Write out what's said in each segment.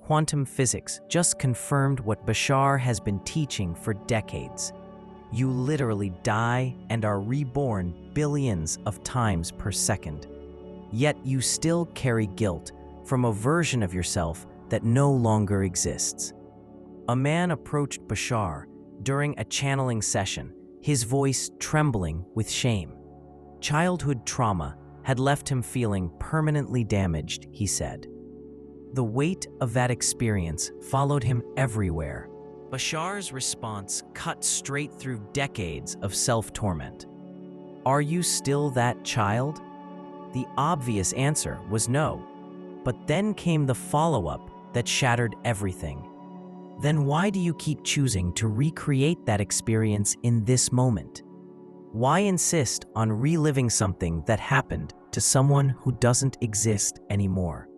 quantum physics just confirmed what Bashar has been teaching for decades. You literally die and are reborn billions of times per second. Yet you still carry guilt from a version of yourself that no longer exists. A man approached Bashar during a channeling session, his voice trembling with shame. Childhood trauma had left him feeling permanently damaged, he said. The weight of that experience followed him everywhere. Bashar's response cut straight through decades of self-torment. Are you still that child? The obvious answer was no. But then came the follow-up that shattered everything. Then why do you keep choosing to recreate that experience in this moment? Why insist on reliving something that happened to someone who doesn't exist anymore?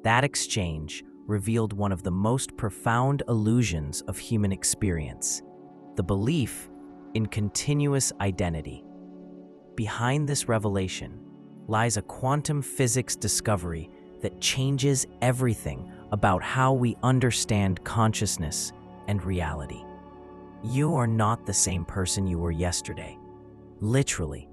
That exchange revealed one of the most profound illusions of human experience, the belief in continuous identity. Behind this revelation lies a quantum physics discovery that changes everything about how we understand consciousness and reality. You are not the same person you were yesterday. Literally,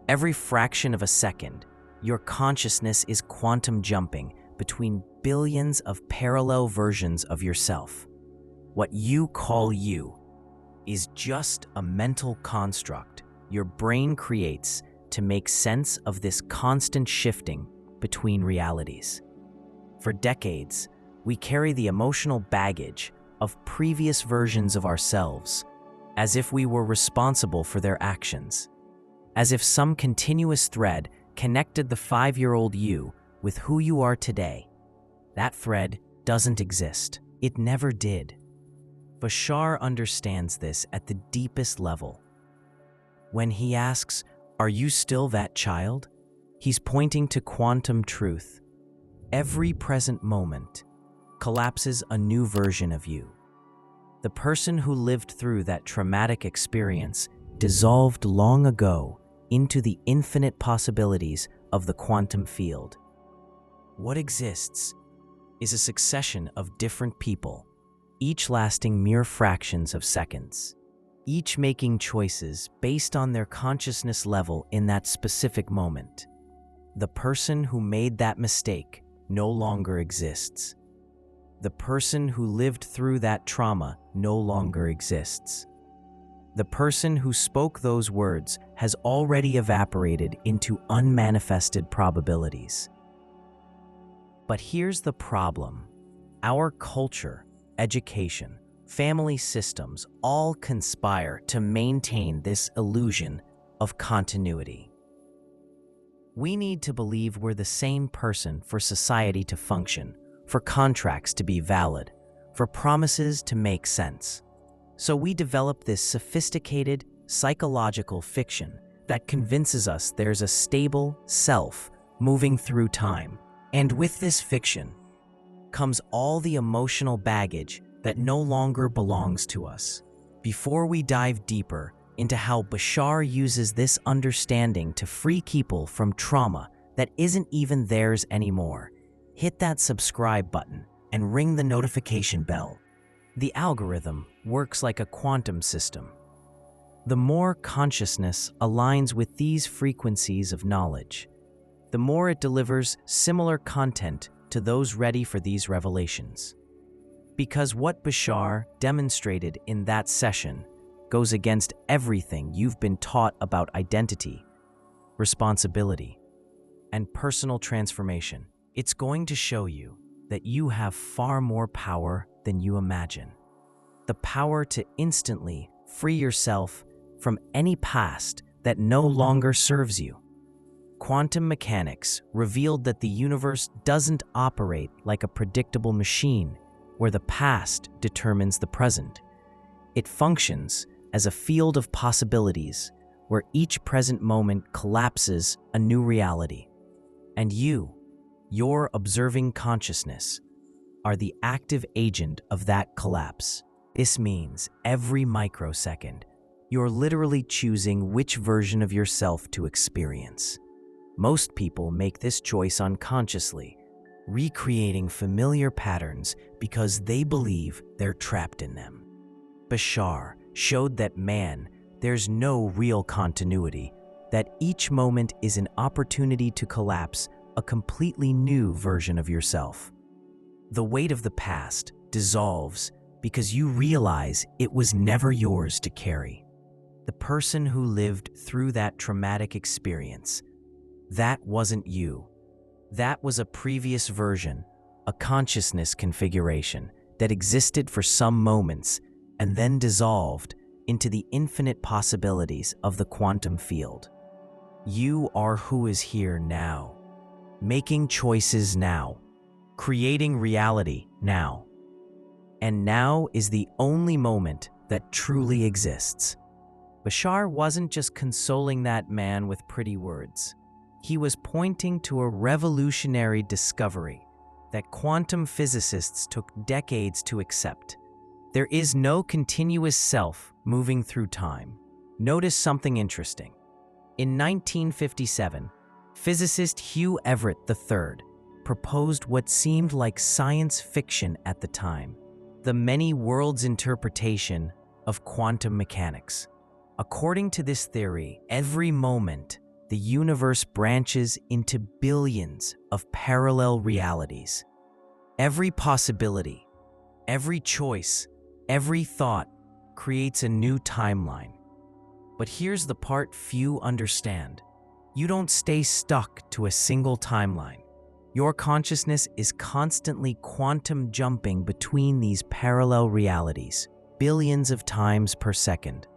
every fraction of a second, your consciousness is quantum jumping between billions of parallel versions of yourself. What you call you is just a mental construct your brain creates to make sense of this constant shifting between realities. For decades, we carry the emotional baggage of previous versions of ourselves, as if we were responsible for their actions, as if some continuous thread connected the 5-year-old you with who you are today. That thread doesn't exist. It never did. Bashar understands this at the deepest level. When he asks, "Are you still that child?" he's pointing to quantum truth. Every present moment collapses a new version of you. The person who lived through that traumatic experience dissolved long ago into the infinite possibilities of the quantum field. What exists is a succession of different people, each lasting mere fractions of seconds, each making choices based on their consciousness level in that specific moment. The person who made that mistake no longer exists. The person who lived through that trauma no longer exists. The person who spoke those words has already evaporated into unmanifested probabilities. But here's the problem. Our culture, education, family systems all conspire to maintain this illusion of continuity. We need to believe we're the same person for society to function, for contracts to be valid, for promises to make sense. So we develop this sophisticated psychological fiction that convinces us there's a stable self moving through time. And with this fiction comes all the emotional baggage that no longer belongs to us. Before we dive deeper into how Bashar uses this understanding to free people from trauma that isn't even theirs anymore, hit that subscribe button and ring the notification bell. The algorithm works like a quantum system. The more consciousness aligns with these frequencies of knowledge, the more it delivers similar content to those ready for these revelations. Because what Bashar demonstrated in that session goes against everything you've been taught about identity, responsibility, and personal transformation. It's going to show you that you have far more power than you imagine. The power to instantly free yourself from any past that no longer serves you. Quantum mechanics revealed that the universe doesn't operate like a predictable machine where the past determines the present. It functions as a field of possibilities where each present moment collapses a new reality. And your observing consciousness, are the active agent of that collapse. This means every microsecond, you're literally choosing which version of yourself to experience. Most people make this choice unconsciously, recreating familiar patterns because they believe they're trapped in them. Bashar showed that there's no real continuity, that each moment is an opportunity to collapse a completely new version of yourself. The weight of the past dissolves because you realize it was never yours to carry. The person who lived through that traumatic experience, that wasn't you. That was a previous version, a consciousness configuration that existed for some moments and then dissolved into the infinite possibilities of the quantum field. You are who is here now, making choices now, creating reality now. And now is the only moment that truly exists. Bashar wasn't just consoling that man with pretty words. He was pointing to a revolutionary discovery that quantum physicists took decades to accept. There is no continuous self moving through time. Notice something interesting. In 1957, physicist Hugh Everett III proposed what seemed like science fiction at the time, the many worlds interpretation of quantum mechanics. According to this theory, every moment, the universe branches into billions of parallel realities. Every possibility, every choice, every thought creates a new timeline. But here's the part few understand. You don't stay stuck to a single timeline. Your consciousness is constantly quantum jumping between these parallel realities, billions of times per second.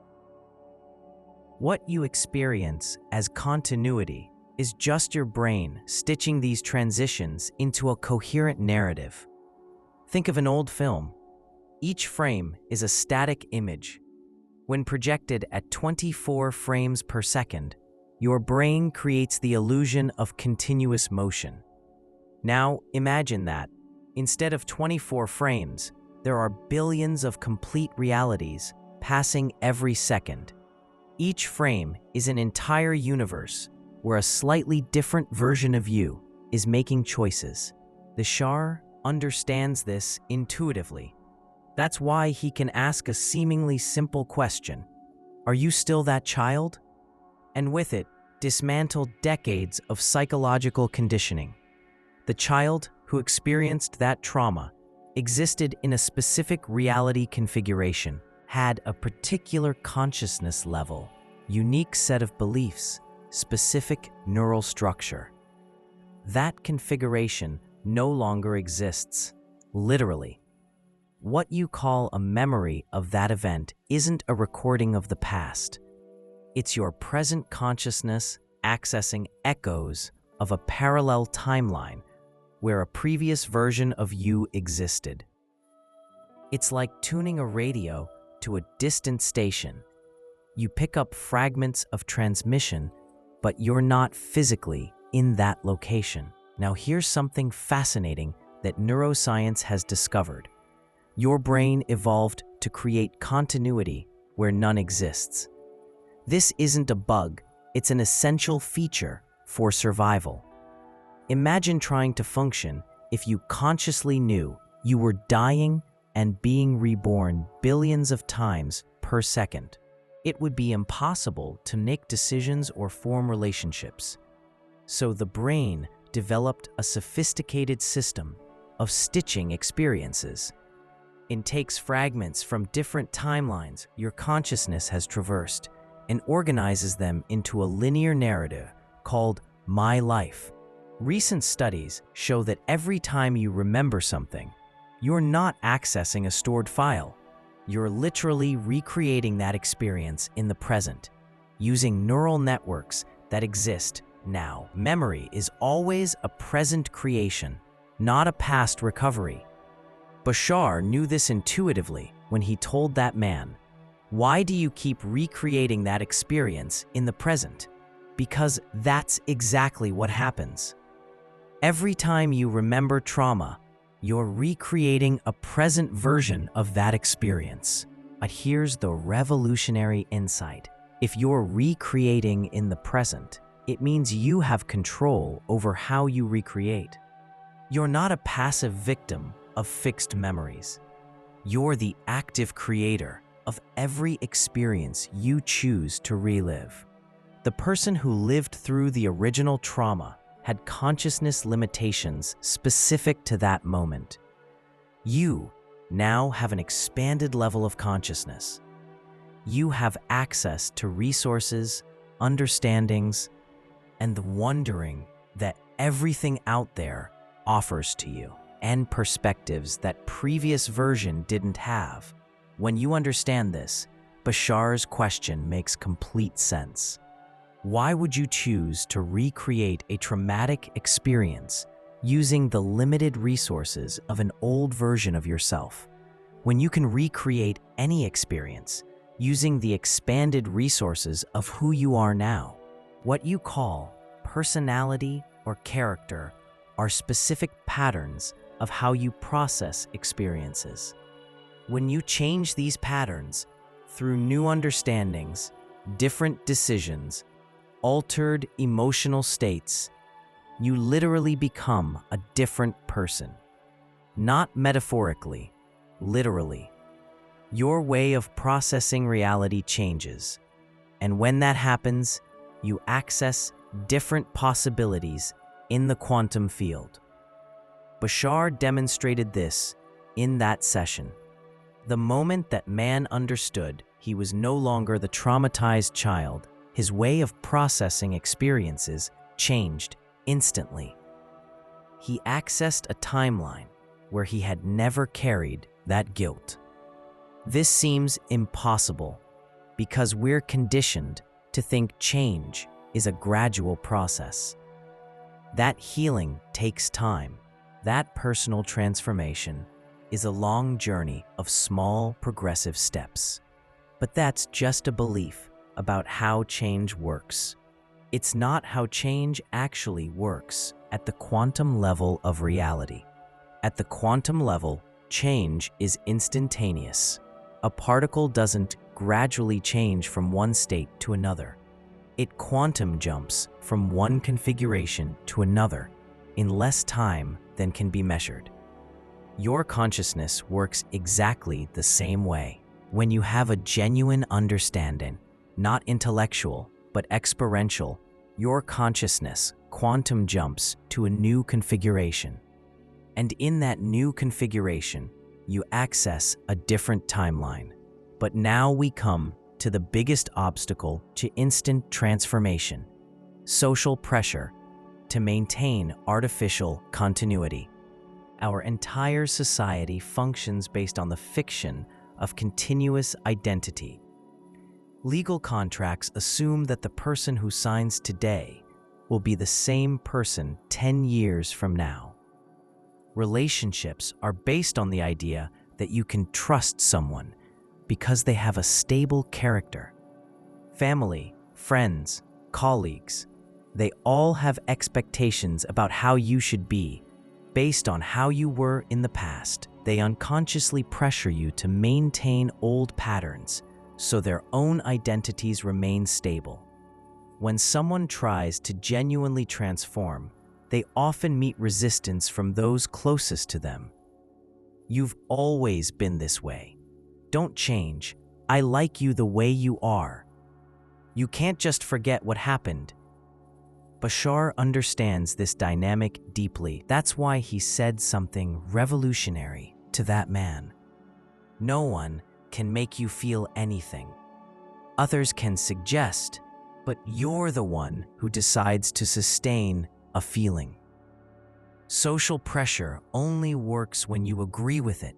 What you experience as continuity is just your brain stitching these transitions into a coherent narrative. Think of an old film. Each frame is a static image. When projected at 24 frames per second, your brain creates the illusion of continuous motion. Now, imagine that, instead of 24 frames, there are billions of complete realities passing every second. Each frame is an entire universe where a slightly different version of you is making choices. Bashar understands this intuitively. That's why he can ask a seemingly simple question: are you still that child? And with it, dismantle decades of psychological conditioning. The child who experienced that trauma existed in a specific reality configuration, had a particular consciousness level, unique set of beliefs, specific neural structure. That configuration no longer exists, literally. What you call a memory of that event isn't a recording of the past. It's your present consciousness accessing echoes of a parallel timeline where a previous version of you existed. It's like tuning a radio to a distant station. You pick up fragments of transmission, but you're not physically in that location. Now here's something fascinating that neuroscience has discovered. Your brain evolved to create continuity where none exists. This isn't a bug, it's an essential feature for survival. Imagine trying to function if you consciously knew you were dying and being reborn billions of times per second. It would be impossible to make decisions or form relationships. So the brain developed a sophisticated system of stitching experiences. It takes fragments from different timelines your consciousness has traversed and organizes them into a linear narrative called My Life. Recent studies show that every time you remember something, you're not accessing a stored file. You're literally recreating that experience in the present, using neural networks that exist now. Memory is always a present creation, not a past recovery. Bashar knew this intuitively when he told that man, "Why do you keep recreating that experience in the present?" Because that's exactly what happens. Every time you remember trauma, you're recreating a present version of that experience. But here's the revolutionary insight. If you're recreating in the present, it means you have control over how you recreate. You're not a passive victim of fixed memories. You're the active creator of every experience you choose to relive. The person who lived through the original trauma had consciousness limitations specific to that moment. You now have an expanded level of consciousness. You have access to resources, understandings, and the wondering that everything out there offers to you, and perspectives that previous version didn't have. When you understand this, Bashar's question makes complete sense. Why would you choose to recreate a traumatic experience using the limited resources of an old version of yourself, when you can recreate any experience using the expanded resources of who you are now? What you call personality or character are specific patterns of how you process experiences. When you change these patterns through new understandings, different decisions, altered emotional states, you literally become a different person. Not metaphorically, literally. Your way of processing reality changes, and when that happens, you access different possibilities in the quantum field. Bashar demonstrated this in that session. The moment that man understood he was no longer the traumatized child, his way of processing experiences changed instantly. He accessed a timeline where he had never carried that guilt. This seems impossible because we're conditioned to think change is a gradual process. That healing takes time. That personal transformation is a long journey of small, progressive steps. But that's just a belief about how change works. It's not how change actually works at the quantum level of reality. At the quantum level, change is instantaneous. A particle doesn't gradually change from one state to another. It quantum jumps from one configuration to another in less time than can be measured. Your consciousness works exactly the same way. When you have a genuine understanding, not intellectual, but experiential, your consciousness quantum jumps to a new configuration. And in that new configuration, you access a different timeline. But now we come to the biggest obstacle to instant transformation: social pressure to maintain artificial continuity. Our entire society functions based on the fiction of continuous identity. Legal contracts assume that the person who signs today will be the same person 10 years from now. Relationships are based on the idea that you can trust someone because they have a stable character. Family, friends, colleagues, they all have expectations about how you should be based on how you were in the past. They unconsciously pressure you to maintain old patterns so their own identities remain stable. When someone tries to genuinely transform, they often meet resistance from those closest to them. You've always been this way. Don't change. I like you the way you are. You can't just forget what happened. Bashar understands this dynamic deeply. That's why he said something revolutionary to that man. No one can make you feel anything. Others can suggest, but you're the one who decides to sustain a feeling. Social pressure only works when you agree with it,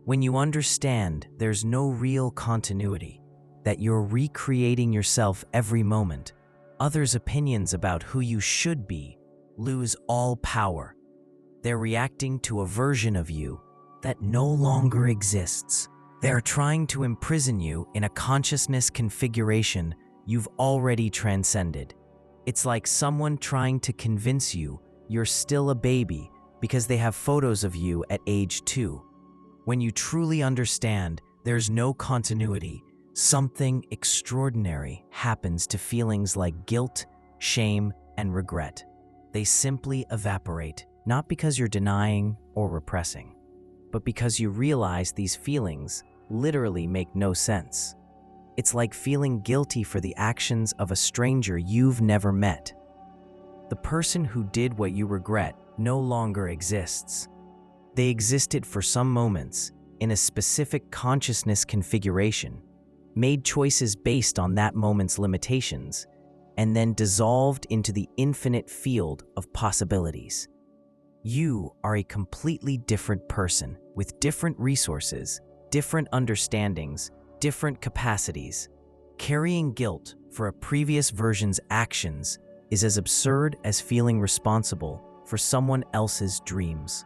when you understand there's no real continuity, that you're recreating yourself every moment. Others' opinions about who you should be lose all power. They're reacting to a version of you that no longer exists. They're trying to imprison you in a consciousness configuration you've already transcended. It's like someone trying to convince you you're still a baby because they have photos of you at age 2. When you truly understand there's no continuity, something extraordinary happens to feelings like guilt, shame, and regret. They simply evaporate not because you're denying or repressing, but because you realize these feelings literally make no sense. It's like feeling guilty for the actions of a stranger you've never met. The person who did what you regret no longer exists. They existed for some moments in a specific consciousness configuration, made choices based on that moment's limitations, and then dissolved into the infinite field of possibilities. You are a completely different person with different resources, different understandings, different capacities. Carrying guilt for a previous version's actions is as absurd as feeling responsible for someone else's dreams.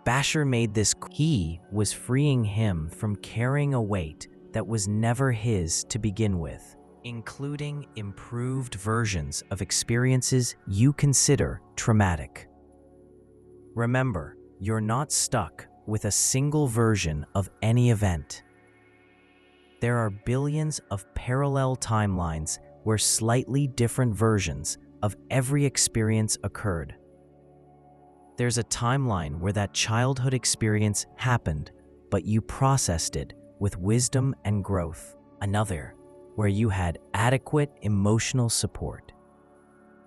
Bashar made this clear. He was freeing him from carrying a weight that was never his to begin with, including improved versions of experiences you consider traumatic. Remember, you're not stuck with a single version of any event. There are billions of parallel timelines where slightly different versions of every experience occurred. There's a timeline where that childhood experience happened, but you processed it with wisdom and growth. Another where you had adequate emotional support.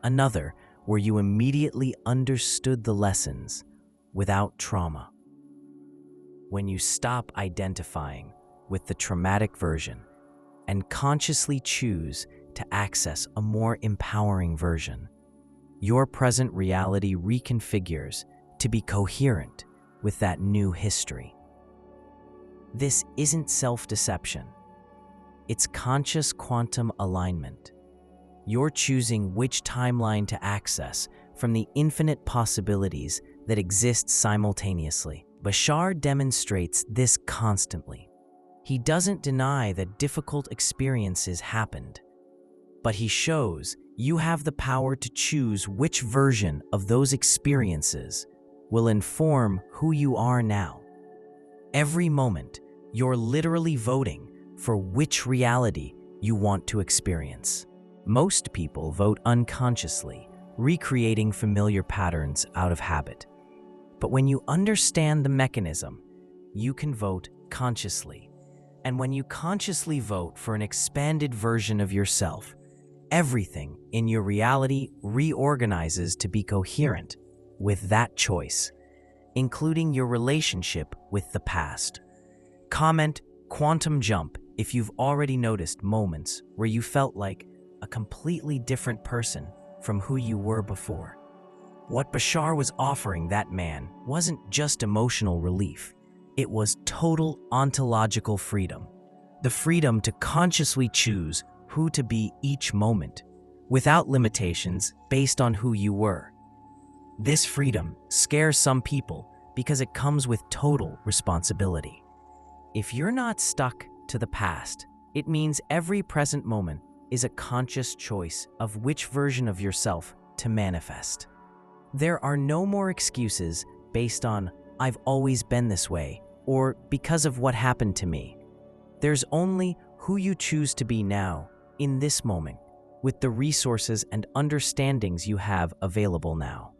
Another where you immediately understood the lessons without trauma. When you stop identifying with the traumatic version and consciously choose to access a more empowering version, your present reality reconfigures to be coherent with that new history. This isn't self-deception. It's conscious quantum alignment. You're choosing which timeline to access from the infinite possibilities that exist simultaneously. Bashar demonstrates this constantly. He doesn't deny that difficult experiences happened, but he shows you have the power to choose which version of those experiences will inform who you are now. Every moment, you're literally voting for which reality you want to experience. Most people vote unconsciously, recreating familiar patterns out of habit. But when you understand the mechanism, you can vote consciously. And when you consciously vote for an expanded version of yourself, everything in your reality reorganizes to be coherent with that choice, including your relationship with the past. Comment quantum jump if you've already noticed moments where you felt like a completely different person from who you were before. What Bashar was offering that man wasn't just emotional relief. It was total ontological freedom. The freedom to consciously choose who to be each moment, without limitations based on who you were. This freedom scares some people because it comes with total responsibility. If you're not stuck to the past, it means every present moment is a conscious choice of which version of yourself to manifest. There are no more excuses based on "I've always been this way" or "because of what happened to me." There's only who you choose to be now, in this moment, with the resources and understandings you have available now.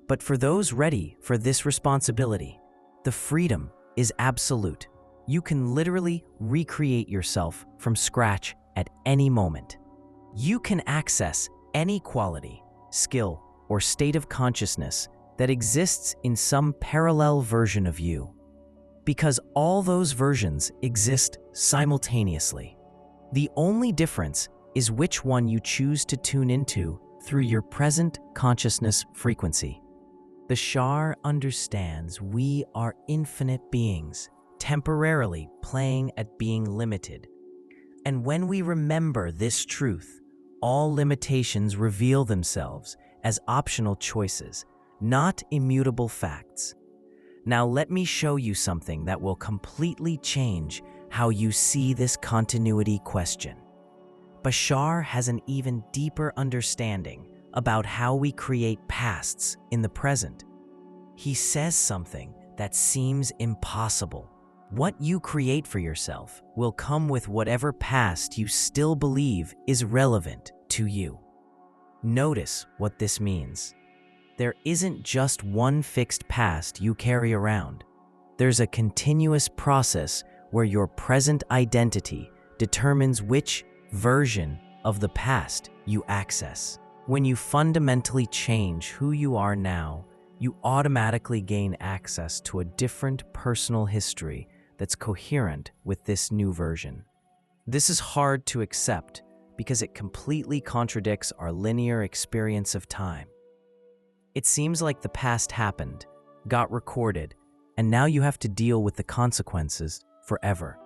But for those ready for this responsibility, the freedom is absolute. You can literally recreate yourself from scratch at any moment. You can access any quality, skill, or state of consciousness that exists in some parallel version of you, because all those versions exist simultaneously. The only difference is which one you choose to tune into through your present consciousness frequency. The Bashar understands we are infinite beings, temporarily playing at being limited. And when we remember this truth, all limitations reveal themselves as optional choices, not immutable facts. Now let me show you something that will completely change how you see this continuity question. Bashar has an even deeper understanding about how we create pasts in the present. He says something that seems impossible. What you create for yourself will come with whatever past you still believe is relevant to you. Notice what this means. There isn't just one fixed past you carry around. There's a continuous process where your present identity determines which version of the past you access. When you fundamentally change who you are now, you automatically gain access to a different personal history that's coherent with this new version. This is hard to accept because it completely contradicts our linear experience of time. It seems like the past happened, got recorded, and now you have to deal with the consequences forever.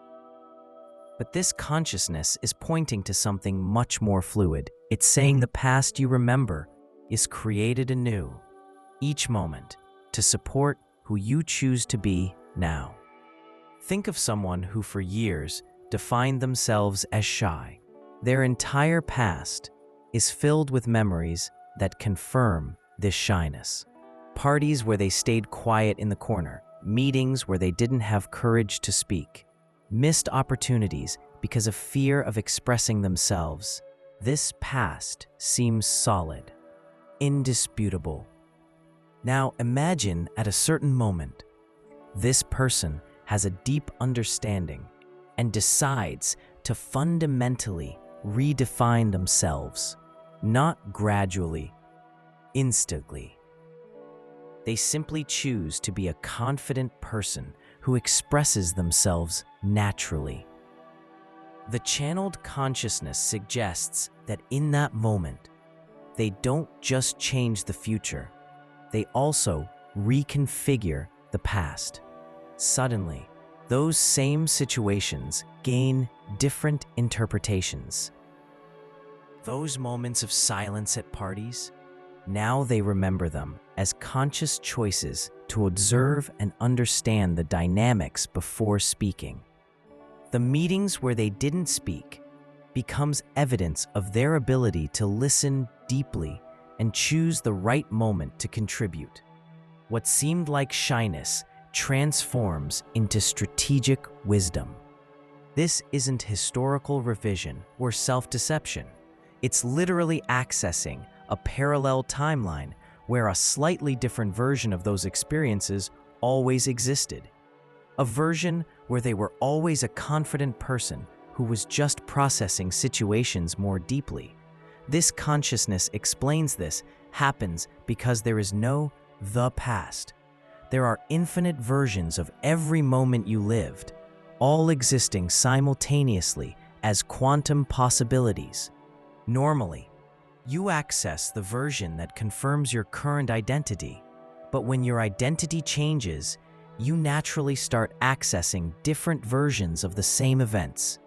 But this consciousness is pointing to something much more fluid. It's saying the past you remember is created anew, each moment, to support who you choose to be now. Think of someone who for years defined themselves as shy. Their entire past is filled with memories that confirm this shyness. Parties where they stayed quiet in the corner, meetings where they didn't have courage to speak, missed opportunities because of fear of expressing themselves. This past seems solid, indisputable. Now imagine at a certain moment, this person has a deep understanding and decides to fundamentally redefine themselves, not gradually, instantly. They simply choose to be a confident person who expresses themselves naturally. The channeled consciousness suggests that in that moment, they don't just change the future, they also reconfigure the past. Suddenly, those same situations gain different interpretations. Those moments of silence at parties, now they remember them as conscious choices to observe and understand the dynamics before speaking. The meetings where they didn't speak becomes evidence of their ability to listen deeply and choose the right moment to contribute. What seemed like shyness transforms into strategic wisdom. This isn't historical revision or self-deception. It's literally accessing a parallel timeline where a slightly different version of those experiences always existed. A version where they were always a confident person who was just processing situations more deeply. This consciousness explains this happens because there is no the past. There are infinite versions of every moment you lived, all existing simultaneously as quantum possibilities. Normally, you access the version that confirms your current identity, but when your identity changes, you naturally start accessing different versions of the same events.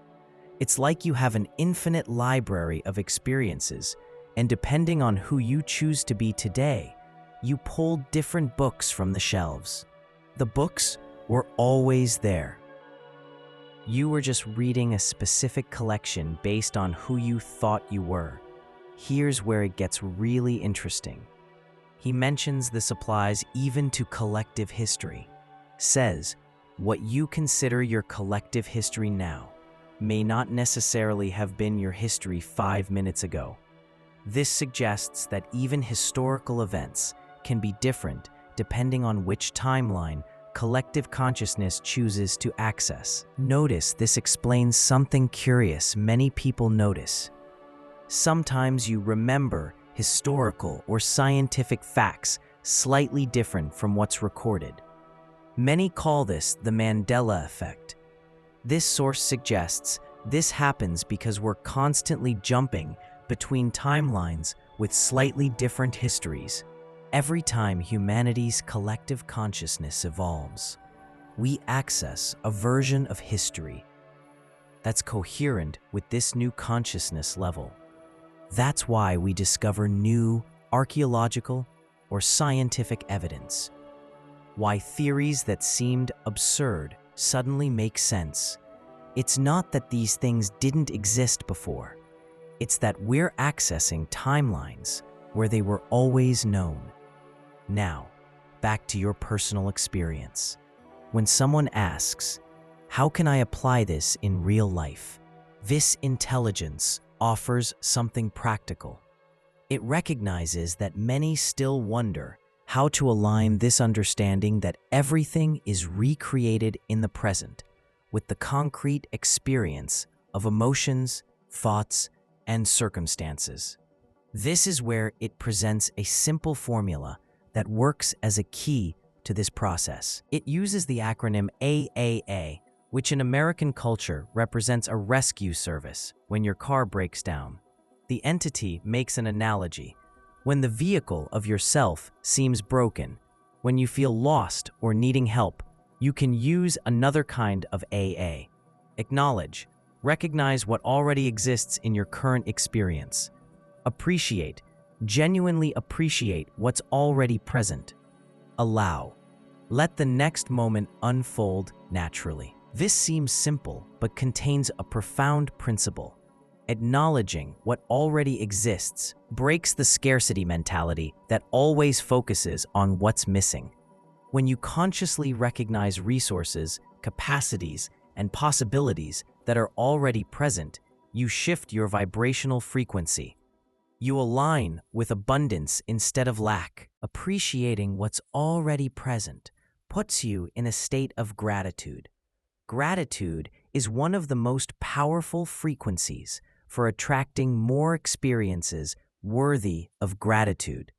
It's like you have an infinite library of experiences, and depending on who you choose to be today, you pull different books from the shelves. The books were always there. You were just reading a specific collection based on who you thought you were. Here's where it gets really interesting. He mentions this applies even to collective history. Says, what you consider your collective history now may not necessarily have been your history 5 minutes ago. This suggests that even historical events can be different depending on which timeline collective consciousness chooses to access. Notice this explains something curious many people notice. Sometimes you remember historical or scientific facts slightly different from what's recorded. Many call this the Mandela effect. This source suggests this happens because we're constantly jumping between timelines with slightly different histories. Every time humanity's collective consciousness evolves, we access a version of history that's coherent with this new consciousness level. That's why we discover new archaeological or scientific evidence. Why theories that seemed absurd suddenly make sense. It's not that these things didn't exist before. It's that we're accessing timelines where they were always known. Now, back to your personal experience. When someone asks, how can I apply this in real life? This intelligence offers something practical. It recognizes that many still wonder how to align this understanding that everything is recreated in the present with the concrete experience of emotions, thoughts, and circumstances. This is where it presents a simple formula that works as a key to this process. It uses the acronym AAA, which in American culture represents a rescue service when your car breaks down. The entity makes an analogy. When the vehicle of yourself seems broken, when you feel lost or needing help, you can use another kind of AA. Acknowledge, recognize what already exists in your current experience. Appreciate, genuinely appreciate what's already present. Allow, let the next moment unfold naturally. This seems simple, but contains a profound principle. Acknowledging what already exists breaks the scarcity mentality that always focuses on what's missing. When you consciously recognize resources, capacities, and possibilities that are already present, you shift your vibrational frequency. You align with abundance instead of lack. Appreciating what's already present puts you in a state of gratitude. Gratitude is one of the most powerful frequencies for attracting more experiences worthy of gratitude.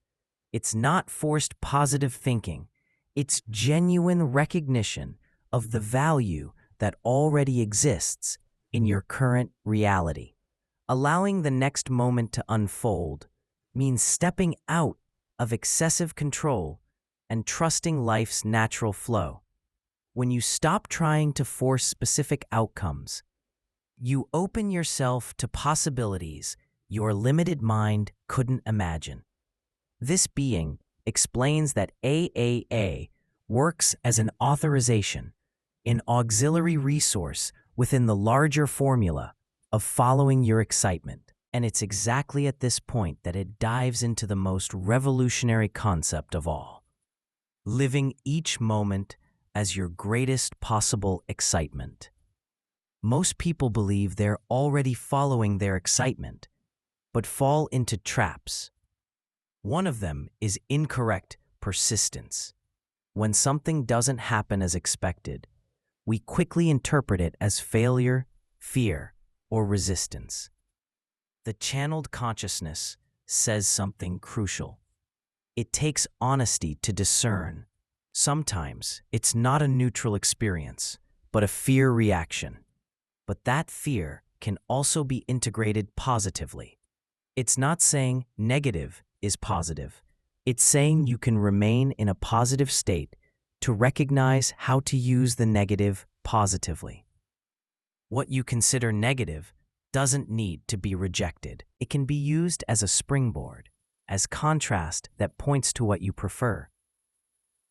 It's not forced positive thinking. It's genuine recognition of the value that already exists in your current reality. Allowing the next moment to unfold means stepping out of excessive control and trusting life's natural flow. When you stop trying to force specific outcomes, you open yourself to possibilities your limited mind couldn't imagine. This being explains that AAA works as an authorization, an auxiliary resource within the larger formula of following your excitement. And it's exactly at this point that it dives into the most revolutionary concept of all: living each moment as your greatest possible excitement. Most people believe they're already following their excitement, but fall into traps. One of them is incorrect persistence. When something doesn't happen as expected, we quickly interpret it as failure, fear, or resistance. The channeled consciousness says something crucial. It takes honesty to discern. Sometimes it's not a neutral experience, but a fear reaction. But that fear can also be integrated positively. It's not saying negative is positive. It's saying you can remain in a positive state to recognize how to use the negative positively. What you consider negative doesn't need to be rejected. It can be used as a springboard, as contrast that points to what you prefer.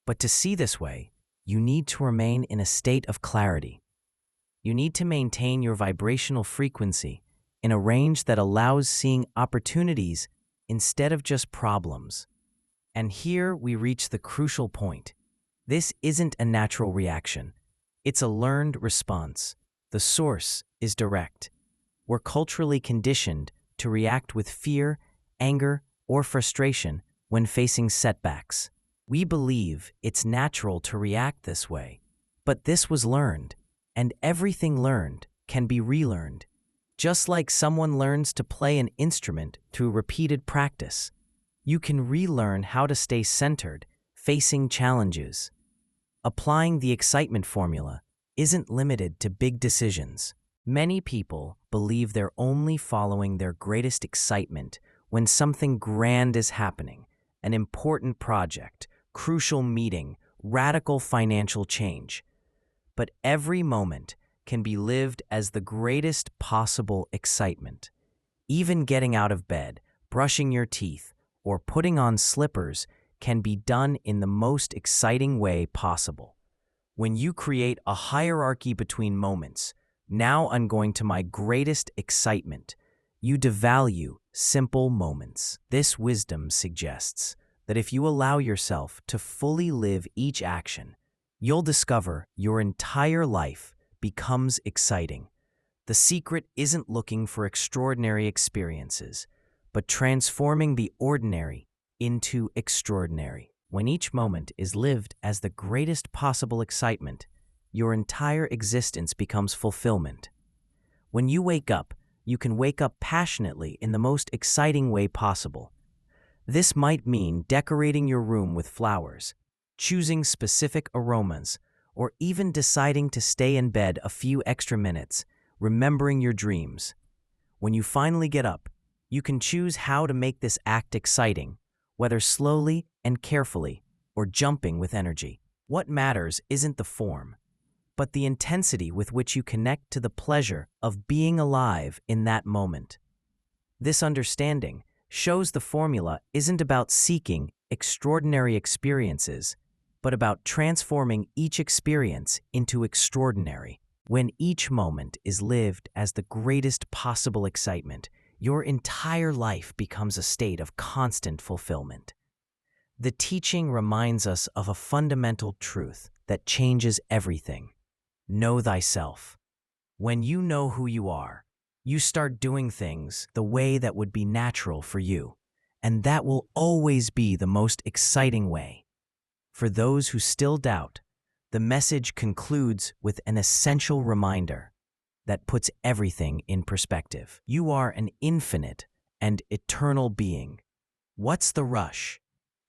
But to see this way, you need to remain in a state of clarity. You need to maintain your vibrational frequency in a range that allows seeing opportunities instead of just problems. And here we reach the crucial point. This isn't a natural reaction. It's a learned response. The source is direct. We're culturally conditioned to react with fear, anger, or frustration when facing setbacks. We believe it's natural to react this way, but this was learned. And everything learned can be relearned. Just like someone learns to play an instrument through repeated practice, you can relearn how to stay centered, facing challenges. Applying the excitement formula isn't limited to big decisions. Many people believe they're only following their greatest excitement when something grand is happening, an important project, crucial meeting, radical financial change. But every moment can be lived as the greatest possible excitement. Even getting out of bed, brushing your teeth, or putting on slippers can be done in the most exciting way possible. When you create a hierarchy between moments, now I'm going to my greatest excitement, you devalue simple moments. This wisdom suggests that if you allow yourself to fully live each action, you'll discover your entire life becomes exciting. The secret isn't looking for extraordinary experiences, but transforming the ordinary into extraordinary. When each moment is lived as the greatest possible excitement, your entire existence becomes fulfillment. When you wake up, you can wake up passionately in the most exciting way possible. This might mean decorating your room with flowers, choosing specific aromas, or even deciding to stay in bed a few extra minutes, remembering your dreams. When you finally get up, you can choose how to make this act exciting, whether slowly and carefully or jumping with energy. What matters isn't the form, but the intensity with which you connect to the pleasure of being alive in that moment. This understanding shows the formula isn't about seeking extraordinary experiences, but about transforming each experience into extraordinary. When each moment is lived as the greatest possible excitement, your entire life becomes a state of constant fulfillment. The teaching reminds us of a fundamental truth that changes everything. Know thyself. When you know who you are, you start doing things the way that would be natural for you, and that will always be the most exciting way. For those who still doubt, the message concludes with an essential reminder that puts everything in perspective. You are an infinite and eternal being. What's the rush?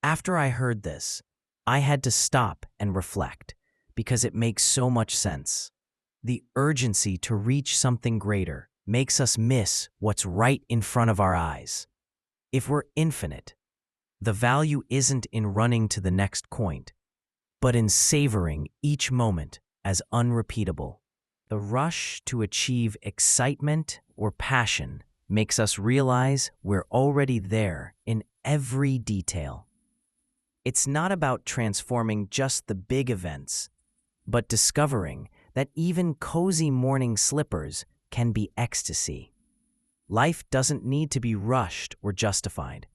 After I heard this, I had to stop and reflect, because it makes so much sense. The urgency to reach something greater makes us miss what's right in front of our eyes. If we're infinite, the value isn't in running to the next point, but in savoring each moment as unrepeatable. The rush to achieve excitement or passion makes us realize we're already there in every detail. It's not about transforming just the big events, but discovering that even cozy morning slippers can be ecstasy. Life doesn't need to be rushed or justified.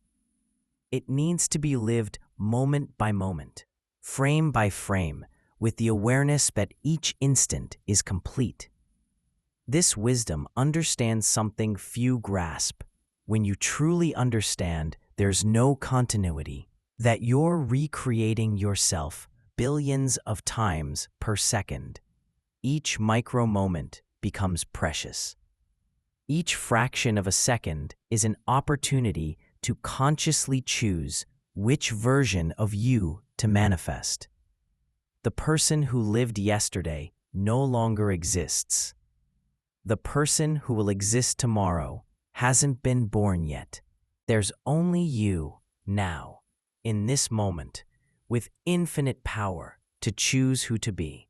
It needs to be lived moment by moment, frame by frame, with the awareness that each instant is complete. This wisdom understands something few grasp. When you truly understand there's no continuity, that you're recreating yourself billions of times per second, each micro moment becomes precious. Each fraction of a second is an opportunity to consciously choose which version of you to manifest. The person who lived yesterday no longer exists. The person who will exist tomorrow hasn't been born yet. There's only you now, in this moment, with infinite power to choose who to be.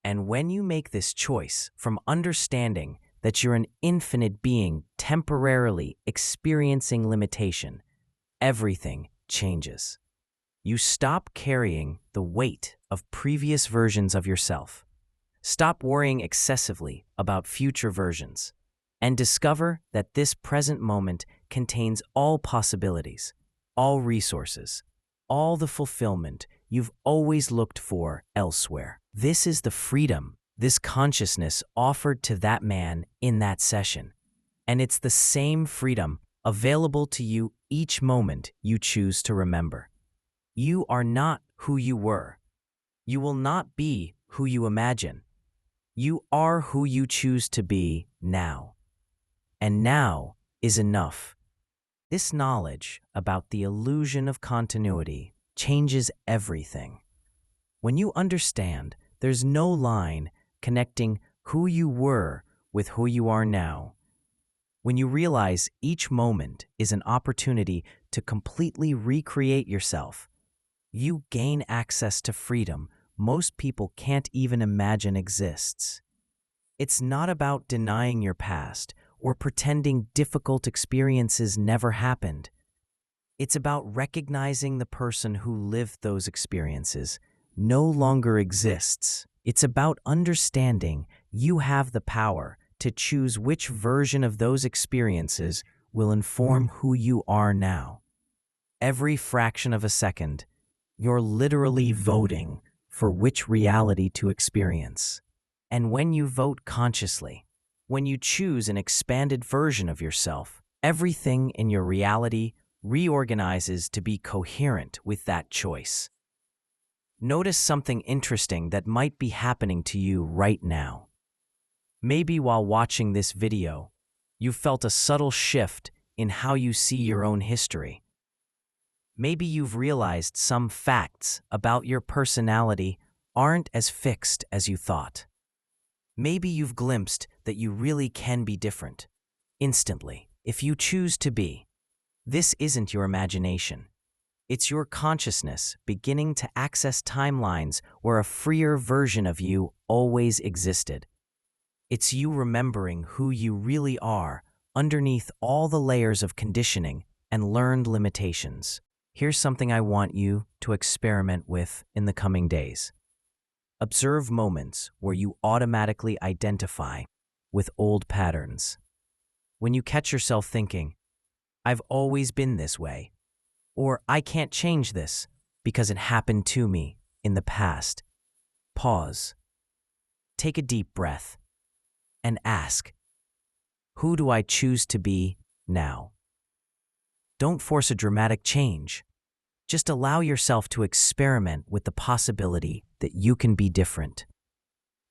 And when you make this choice from understanding that you're an infinite being temporarily experiencing limitation, everything changes. You stop carrying the weight of previous versions of yourself. Stop worrying excessively about future versions, and discover that this present moment contains all possibilities, all resources, all the fulfillment you've always looked for elsewhere. This is the freedom this consciousness offered to that man in that session, and it's the same freedom available to you each moment you choose to remember. You are not who you were. You will not be who you imagine. You are who you choose to be now. And now is enough. This knowledge about the illusion of continuity changes everything. When you understand there's no line connecting who you were with who you are now, when you realize each moment is an opportunity to completely recreate yourself, you gain access to freedom most people can't even imagine exists. It's not about denying your past or pretending difficult experiences never happened. It's about recognizing the person who lived those experiences no longer exists. It's about understanding you have the power to choose which version of those experiences will inform who you are now. Every fraction of a second, you're literally voting for which reality to experience. And when you vote consciously, when you choose an expanded version of yourself, Everything in your reality reorganizes to be coherent with that choice. Notice something interesting that might be happening to you right now. Maybe while watching this video, you felt a subtle shift in how you see your own history. Maybe you've realized some facts about your personality aren't as fixed as you thought. Maybe you've glimpsed that you really can be different, instantly, if you choose to be. This isn't your imagination. It's your consciousness beginning to access timelines where a freer version of you always existed. It's you remembering who you really are underneath all the layers of conditioning and learned limitations. Here's something I want you to experiment with in the coming days. Observe moments where you automatically identify with old patterns. When you catch yourself thinking, "I've always been this way," or "I can't change this because it happened to me in the past," pause. Take a deep breath and ask, who do I choose to be now? Don't force a dramatic change. Just allow yourself to experiment with the possibility that you can be different,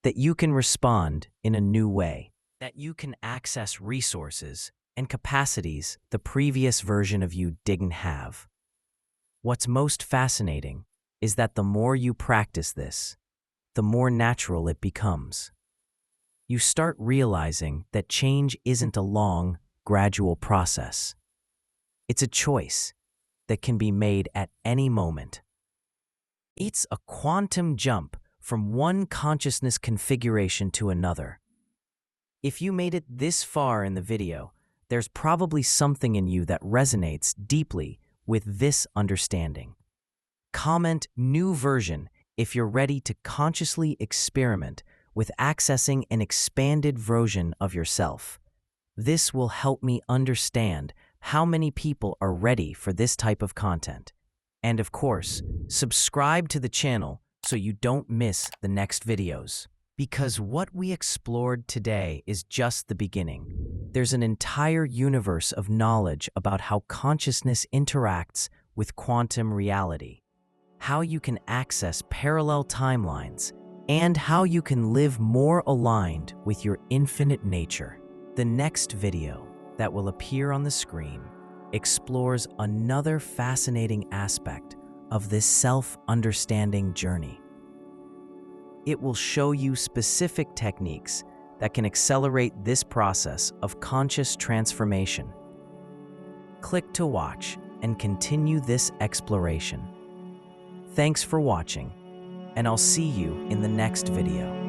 that you can respond in a new way, that you can access resources and capacities the previous version of you didn't have. What's most fascinating is that the more you practice this, the more natural it becomes. You start realizing that change isn't a long, gradual process. It's a choice that can be made at any moment. It's a quantum jump from one consciousness configuration to another. If you made it this far in the video, there's probably something in you that resonates deeply with this understanding. Comment "new version" if you're ready to consciously experiment with accessing an expanded version of yourself. This will help me understand how many people are ready for this type of content. And of course, subscribe to the channel so you don't miss the next videos. Because what we explored today is just the beginning. There's an entire universe of knowledge about how consciousness interacts with quantum reality, how you can access parallel timelines, and how you can live more aligned with your infinite nature. The next video that will appear on the screen explores another fascinating aspect of this self-understanding journey. It will show you specific techniques that can accelerate this process of conscious transformation. Click to watch and continue this exploration. Thanks for watching, and I'll see you in the next video.